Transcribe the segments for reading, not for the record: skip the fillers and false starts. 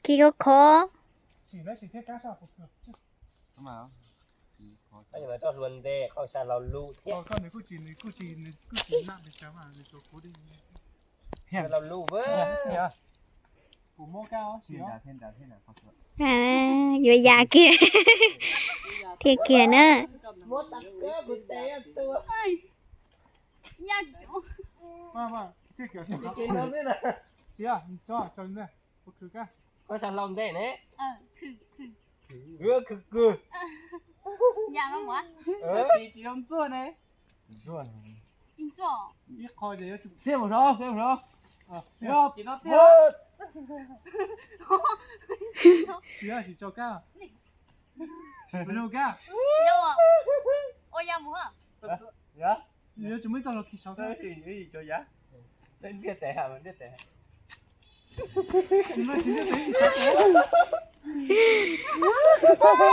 Khi có khó. Chỉ lấy chỉ thiết cá sao phục được chứ. Đúng rồi. nhưng mà cho luôn thế không saoเราlưu thiết Con này cứ chỉ nặng để cháu mà để cho cố định.เราlưu với Của mô cao chỉ đó. Thiên là không sợ. À, vừa già kia. Thiệt kìa nữa. một tập cơ một té tôi Mà thiết kiểu thế. cái nó thế này Chỉ à, cho này. Phục thử cá. có sao lòng thế này thử gưa cực dạ nó quá chỉ không chua này Rồi. chính rõ Biết coi để chụp. thêm một số Được. chỉ nó Chỉ à, chỉ cho cá. Đâu cá. đâu à ôi ya mua hả dạ Nhớ chúng mới tao là khi sáu cá. cái gì cho giá đến biết tệ hả mình biết tệ Chúng mới chỉ biết thấy sáu cá.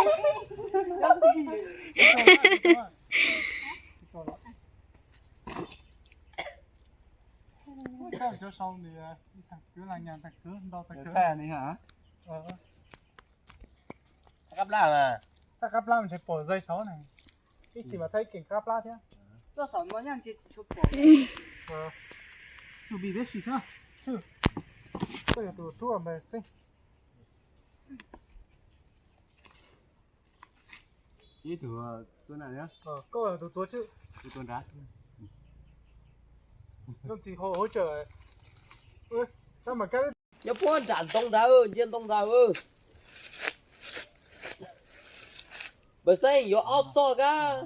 Sao cho sau thì thằng cứ là nhà thằng cứ đo thằng cứ Phe này hả? cắp lá mà ta cáp la mình sẽ bỏ dây sáu này cái chỉ mà thấy cảnh cáp la thế cho sáu nó nhang chỉ chụp bỏ chuẩn bị đấy gì sao chứ bây giờ tụi chú mà sinh Chỉ thử tuần này nhá. câu là tụi chứ Tuần ra. không chỉ hỗ trợ ơi sao mà cái nhớ phố chặn tông ra ơi trên tông ra ơi bữa sáng vô ốc so cả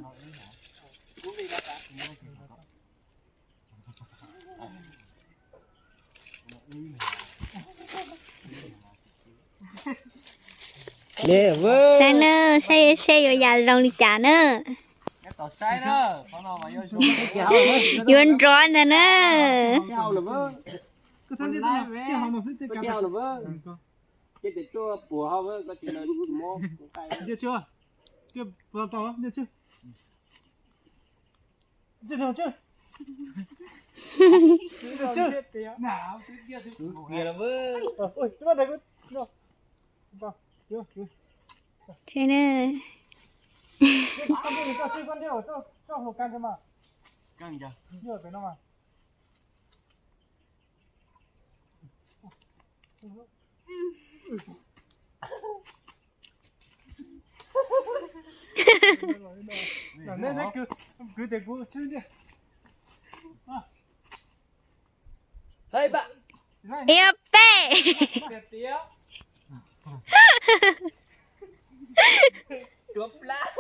nè vơ Sao nữa, sao vừa già lòng đi trả nữa. cái tàu sai đó con nào mà vô xuống cái Yuan tròn nè nữa. hao là vơ cứ thân đi sao cái hòm nó sẽ cái hao là vơ cái để cho bùa hao vơ có chuyện là mua được chưa kia vào tàu được chưa được chưa được chưa nào kia là vơ ôi chúng ta đây có vào chưa Sao nữa. con đi cho chơi con điêu cho hồ can cho mà Căng chưa? chưa phải nó mà nên đấy cứ để cô chơi đi hey bạn Yêu bê. chụp lá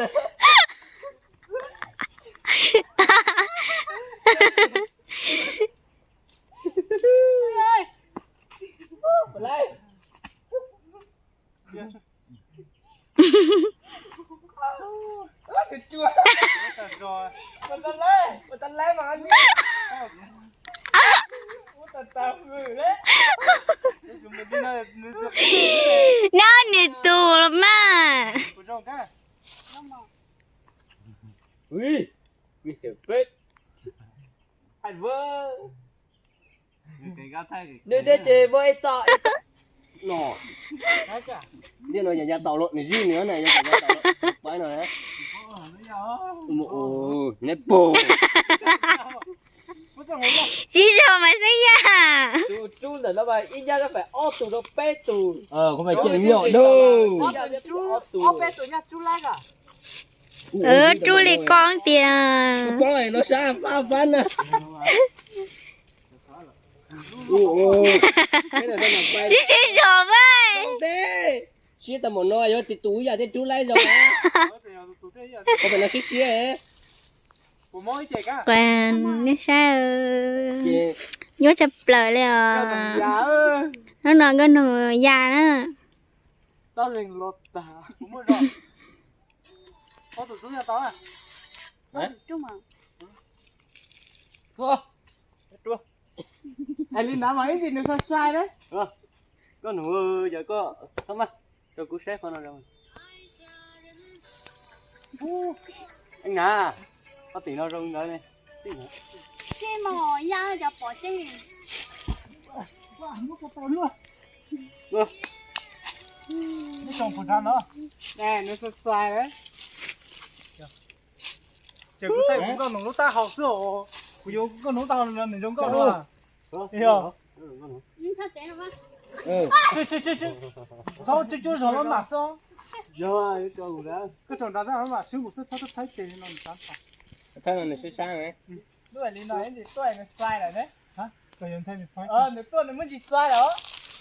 lại chua rồi một tấn lấy mà anh một tấn tao người đấy chúng mình đi nơi Nó nè tù lắm mà. của trong cái ui hiểu phết anh vơ Cái gắt thay cái. đưa đây chơi với trò nọ cái cả điên rồi nhà tàu lộn này gì nữa này nhà tàu lộn bãi này đấy ồ nếp bồ Chỉ cho mà thấy à. chú là nó phải ít ra nó phải óp tù nó bê tù Không phải chuyện miệng đâu. ô bé tuổi nhà chú lại cả Chú lì con tiền. con này nó xa pha văn à ồ cái này nó nằm bay Chỉ cho vậy. không thế xí tầm một nói rồi thì túi giờ thì chú lấy rồi có phải nó xí xí ấy của mỗi trẻ cả Còn nó sao. Nhớ chập lờiเลยà. Nó nói cái nửa già nữa. tao dình lột tả cũng mới rồi có tụi chú nhà tao à chung mà chua anh linh đã mấy gì nó sai sai đấy có nụ giờ có xong rồi cho cú sếp con nào rồi anh à có tí nó rung nữa này khi mà ya giờ bỏ chơi Nó trồng phần thân đó. Nè, nó sơ xoài đấy. Chờ cái tay cũng có nổ ta học sữa. Bây giờ có nổ ta là mình giống có luôn à. Hiểu. Nhưng thật thế mà. Chứ. Sao chứ sao nó mà sao? Rồi, cho cũng đã. Cái trồng đá ra nó mà sư một thứ thấy tiền nó chán phải. Thay này sẽ sang này. Đuổi đi nói gì tôi nó xoay lại đấy. Hả? Cái nhân thay mình xoay. Nếu tôi nó mới chỉ xoay đó.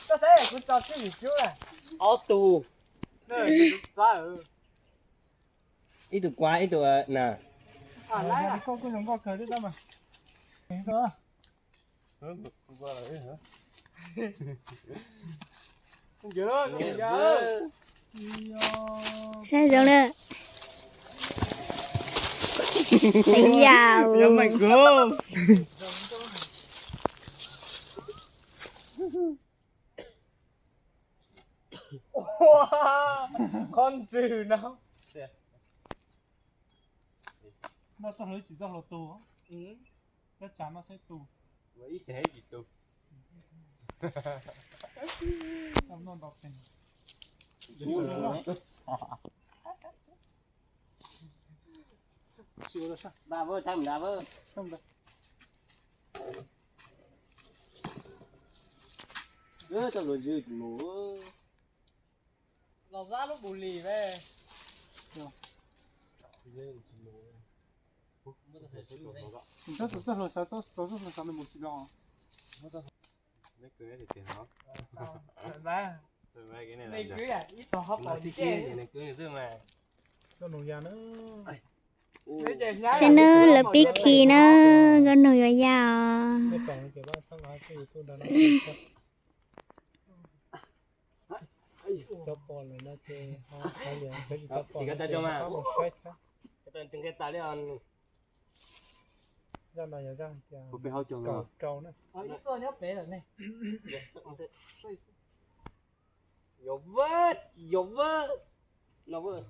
Tao sẽ cứ cho cái gì chứ này. Auto. Đây, xoay Ít tụ quá, ít tụ nè. À lại à, con giống con cười đấy mà. Đó. Không qua rồi hả? Không nhớ, không nhớ. Sao rồi nè. Bây giờ. Giờ mày gớm. Con trừ nào. Nó cho hơi chỉ do là tù á. Chắc chắn nó sẽ tù. Ít thế gì tụ. Làm non đọc tình. Chịu rồi sao? Đá vơ, thay mình đá vơ. Không được. Cho rồi dư mũ. Nó ra lúc bù lì về. Rất là sao tốt rất là sao mình một chỉ lo. Mấy cưới thì tiền nó. Ba. Rồi mấy cái này là Này cưới à? Ít tao hấp vào cái chứ. kia này cưới dương mà. Cho nồi già nữa. Sẽ nó là bí khi nó gần nồi vào già. Cái tổng kiểu ba sang hai cái tôi đã nói. Cho con này nó chơi hai liền cái gì cho con. Thì cái ta cho mà. Cái từng cái ta đi ăn. Ra này ra kìa. Có phải hao chồng rồi. Trâu nữa. Ít con nhóc bé rồi này. Vô vơ. Nó vơ.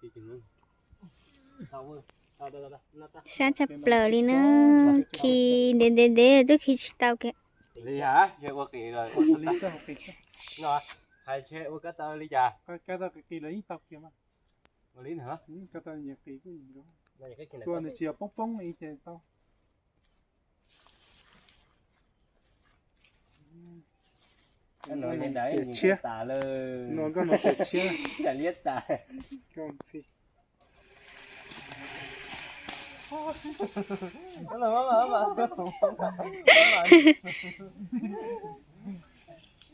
Thì chừng Nó vơ. Đó. Sao chập lờ đi nữa. Khi để tôi khi tao kìa. Lý hả? Chơi qua kỳ rồi. Lý sao học kịch. Rồi. Hai chơi qua cái tao lý trà. Cái tao cái kỳ lấy tao kia mà. Lý hả? Cái tao nhiều kỳ cái gì đó. Này cái này. Tuần này chiều bóng ấy chơi tao. Cái nồi lên đấy chia tả lơ. Nó có nó phải chia. Cả liết tả. Con phi. Đó là mà.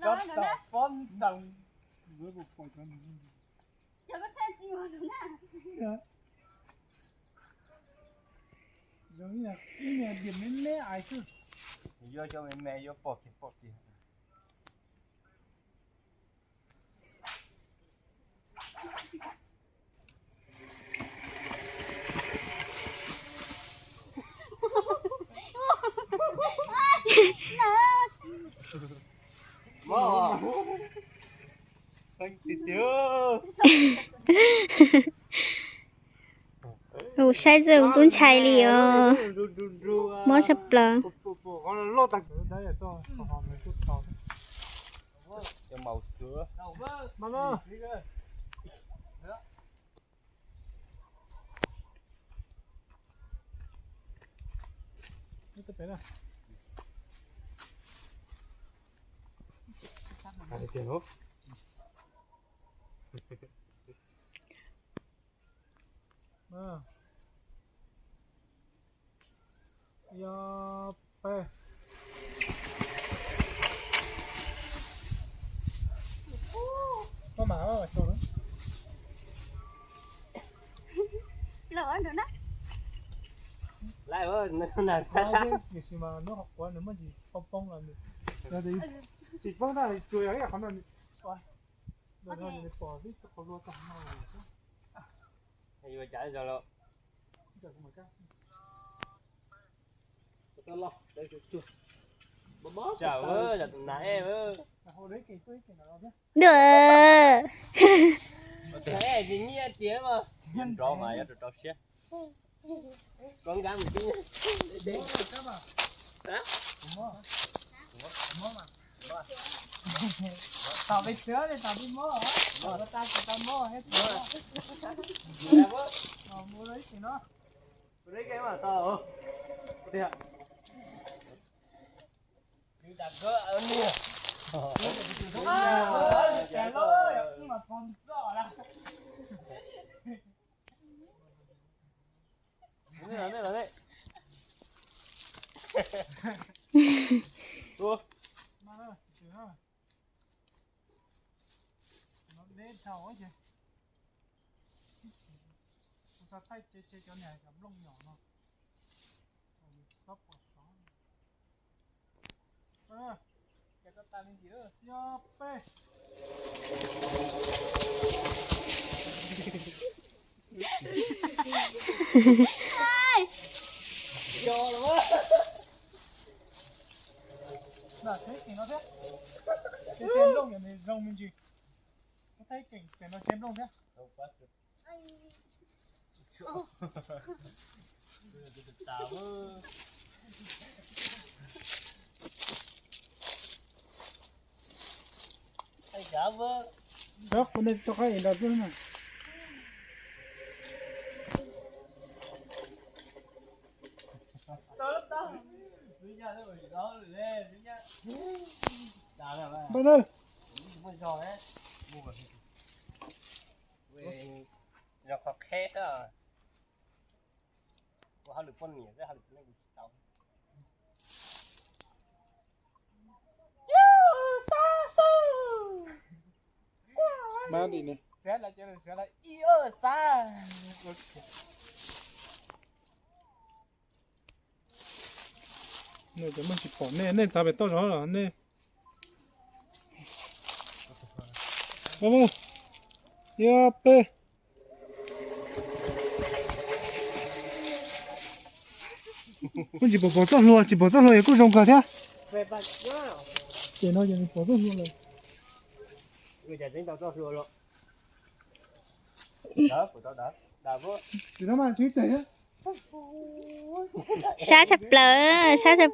Có tập phón đồng. Với một phòng thân. Cho có thêm gì mà đúng nè. Giống như là cái nhà điểm đến mẹ ai chứ. Vô cho mẹ vô bọt kìa. Mò. Xanh tí tiêu. Ủa sai giờ cũng chạy liền. Mó chập lờ. Con lô tạc. Đấy là to. Họ mới chút to. Cho màu sữa. Mà nó. Cái này. Hai tiền hốt. Ya pe. Mama cho nó. Lỡ nữa đó. Lại vơ, nó là Cái gì mà nó học quá nó mới gì bông là được. Rồi đi. Chỉ bông ra thì cười ấy à không nên. Rồi thì bỏ đi cho con lo cầm nào. Thì mà chạy rồi lộ. Lo. Đây chưa. Chào vơ, là nãy em vơ. Hồi đấy cái túi cái nào đó. Được. Thế thì nhia tiếng mà. Nhân rõ mà, rõ xe. Con gắn một tí nhé. Để các bạn. Hả? tao bị sữa thì tao bị mỡ hả? Tao tao mỡ hết rồi. Mua đấy thì nó. Đấy cái mà to. Đây ạ. Đi đặt gỡ ơn nè. Chả lỡ nhưng mà còn rõ là. Đây là đây. Ủa? Mà nó chữ nó. Nó đến thầu ấy chứ. Sao tay chế cho này cầm lông nhỏ nó. Sắp vào xó. Cái con ta lên gì nữa? Yo pe. Cho lắm á. Là thế thì nó thế. Cái chém lông nhà này rồng mình gì? Có thấy cảnh nó chém lông thế? Không bắt được. Tao hay cá vơ. Đó, con này cho khai đặt luôn này. Bên ơi. Nó có khét á. Có hai lực con nhỉ, hai lực lên tao. Ba đi này. Sẽ là yêu xa. Này chúng mình chỉ bỏ nên sao phải to rõ rồi nên. Vamos. Yo pe. Con chỉ bỏ cho luôn, chỉ bỏ cho luôn cũng rong cả thế. Về bắt nữa. Để nó giờ bỏ cho luôn rồi. Người trẻ tính tao cho thừa rồi. Đó, của tao đó. Đào vô. Thì nó mà chú tệ á. Sa sập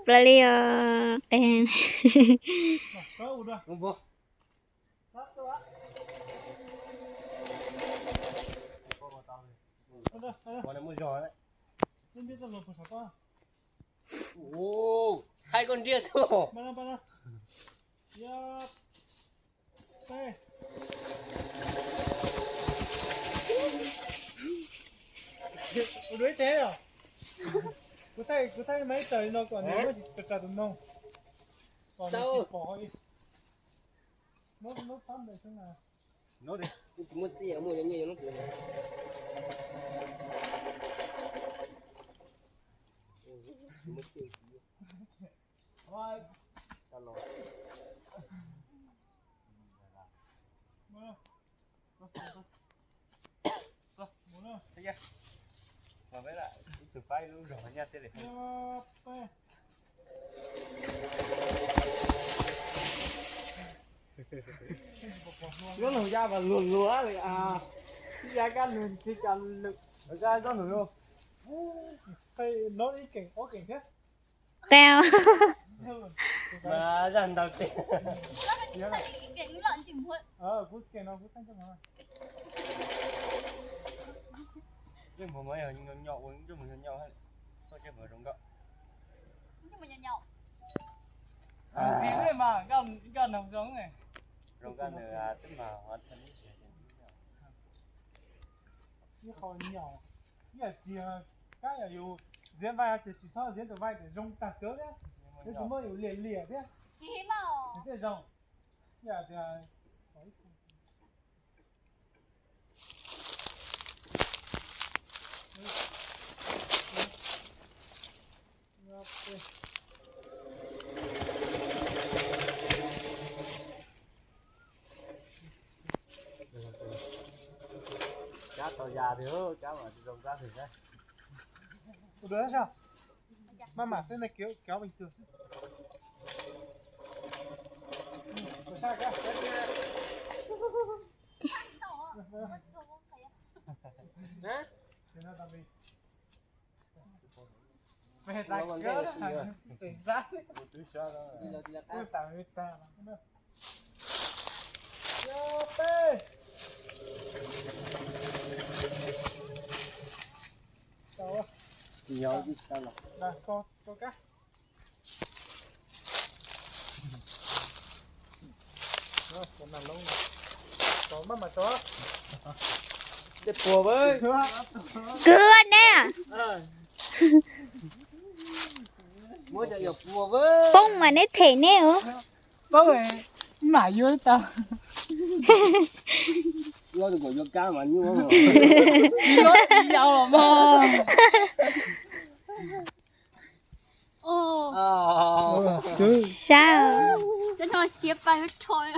lỡ liền đèn. Sao rồi? Không vô. Con này mua giò đấy. Nên biết rồi phải sao? Ồ, hai con ria rồi. Mana. Ya. Pe. Udah thế à? Cứ thấy mấy trời nó còn nếu mà chỉ cả tụi nông. Còn chỉ bỏ đi. Nó tắm được thế nào? Nó đi. Muốn tiền mua những nhiều nó cười. Mất tiền. Rồi. Tao lo. Mana? Mana? Thấy chưa? Mà với lại từ phai luôn rồi nha, thế để. Ya. Pe. Nó lùi ra và luồn lúa rồi à. Ra căn luồn thì căn lực. Ra có lùi luôn. Hay nó đi cảnh có cảnh thế. Teo. Mà dần đầu tiên. Nó phải cái lợn chỉnh muộn. Phút cảnh nó phút thanh cho nó. Chứ mà mấy ở nhỏ uống chứ mình nhỏ hay. Thôi chứ mà đúng không? Nhưng mà nhỏ. Vì thế mà gần nằm giống này. Rồi cái này tức mà hoàn thành cái chuyện Như họ nhỏ. Như là chỉ cái là dù diễn vai chỉ sao diễn từ vai để rong tạt cớ đấy. Nếu chúng mới lìa thế. Chỉ mà. Thế rong. Dạ thì cá tàu già thì hớ, cá mà rồng ra thì đấy. Ủa đó sao? Mà thế này kéo bình thường. Sao cả? Hả? Thế nó tạm đi. mẹ ta cỡ tỉnh ra Đi là ui tao biết ta yo pe tao Nhiều chứ sao là. nè cô cá rồi con nằm lâu nè có mắt mà chó Chết bùa với. cưa nè Mỗi giờ dọc bùa với. bông mà nét thể nè ơ bố ơi mà vô tao Lo được gọi cá mà như mà. nó giàu mà Ồ, chứ sao真他妈斜掰个穿。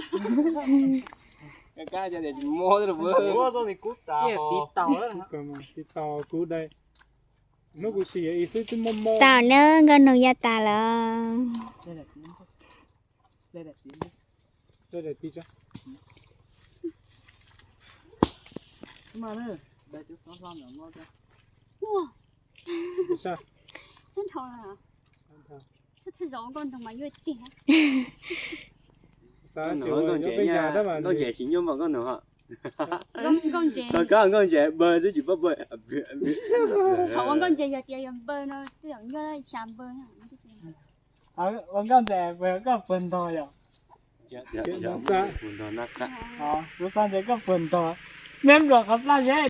Cái cá cho để mua được với. Ủa tôi thì cút tao. Kia tí tàu đó. cơ mà thì tao cứu đây nó cũng xì ý sức chứ mồm tao nữa gần nồi da tà là Đây là tí. Đây là tí. đây để tí cho Mà nữa. Đây chút nó xong rồi ngon cho. 哇， sao 真头了啊！这次揉棍头嘛越点， sao Con chiều nữa, rồi con nó trẻ bây giờ nha. đó mà Con trẻ chỉ nhôm vào con nữa. 公姐， Con trẻ bơi chứ chỉ bắt bơi. 好，我公姐有点人背呢，这种约在想背呢。 con con trẻ về có phần thôi à Dạ, Chuyện dạ. nó xa. Buồn đồ nát. bữa sau thì có phần thôi nem được gặp là dễ